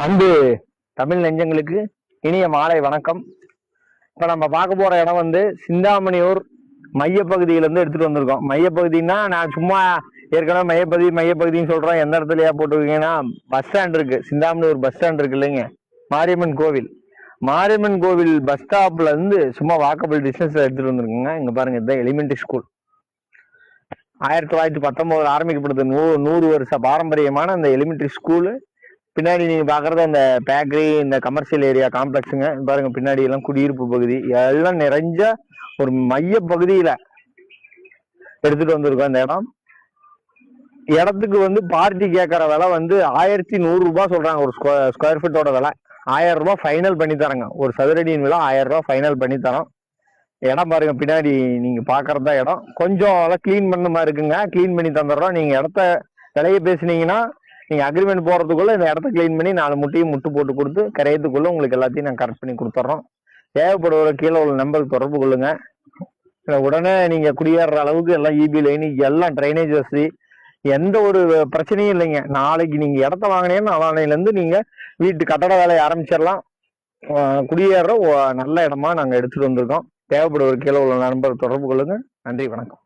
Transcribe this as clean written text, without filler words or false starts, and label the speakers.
Speaker 1: அன்பு தமிழ் நெஞ்சங்களுக்கு இனிய மாலை வணக்கம். இப்ப நம்ம பார்க்க போற இடம் வந்து சிந்தாமணியூர் மையப்பகுதியிலேருந்து எடுத்துட்டு வந்திருக்கோம். மையப்பகுதின்னா நான் சும்மா ஏற்கனவே மையப்பகுதின்னு சொல்றேன். எந்த இடத்துலயா போட்டுருக்கீங்கன்னா பஸ் ஸ்டாண்ட் இருக்கு, சிந்தாமணியூர் பஸ் ஸ்டாண்ட் இருக்கு இல்லைங்க, மாரியம்மன் கோவில் பஸ் ஸ்டாப்ல இருந்து சும்மா வாக்கபிள் டிஸ்டன்ஸ் எடுத்துட்டு வந்திருக்குங்க. இங்க பாருங்க, இதுதான் எலிமெண்டரி ஸ்கூல். 1919 ஆரம்பிக்கப்படுது. 100 வருஷ பாரம்பரியமான அந்த எலிமெண்டரி ஸ்கூலு. பின்னாடி நீங்க பாக்குறது அந்த பேக்கரி, இந்த கமர்ஷியல் ஏரியா காம்ப்ளெக்ஸுங்க. பாருங்க, பின்னாடி எல்லாம் குடியிருப்பு பகுதி எல்லாம் நிறைஞ்ச ஒரு மைய பகுதியில எடுத்துட்டு வந்திருக்கோம். இந்த இடத்துக்கு வந்து பார்ட்டி கேட்கற விலை வந்து 1100 ரூபாய் சொல்றாங்க. ஒரு ஸ்கொயர் ஃபீட்டோட விலை 1000 ரூபாய் ஃபைனல் பண்ணி தரங்க. ஒரு சதுரடியின் விலை 1000 ரூபாய் ஃபைனல் பண்ணி தரோம். இடம் பாருங்க, பின்னாடி நீங்க பாக்குறதா இடம் கொஞ்சம் கிளீன் பண்ண மாதிரி இருக்குங்க. கிளீன் பண்ணி தந்துடுறோம். நீங்க இடத்த விலையை பேசுனீங்கன்னா நீங்க அக்ரிமெண்ட் போறதுக்குள்ள இந்த இடத்த கிளீன் பண்ணி 4 முட்டையும் முட்டு போட்டு கொடுத்து கரையத்துக்குள்ள உங்களுக்கு எல்லாத்தையும் நான் கரெக்ட் பண்ணி கொடுத்துட்றோம். தேவைப்படுற கீழே உள்ள நம்பருக்கு தொடர்பு கொள்ளுங்க. உடனே நீங்க குடியேற அளவுக்கு எல்லாம் இபி லைன், எல்லாம் ட்ரைனேஜ் வசதி, எந்த ஒரு பிரச்சனையும் இல்லைங்க. நாளைக்கு நீங்க இடத்த வாங்கினீங்கன்னா நாளையில இருந்து நீங்க வீட்டு கட்டட வேலையை ஆரம்பிச்சிடலாம். குடியேற நல்ல இடமா நாங்க எடுத்துட்டு வந்திருக்கோம். தேவைப்படுற கீழே உள்ள நம்பருக்கு தொடர்பு கொள்ளுங்க. நன்றி, வணக்கம்.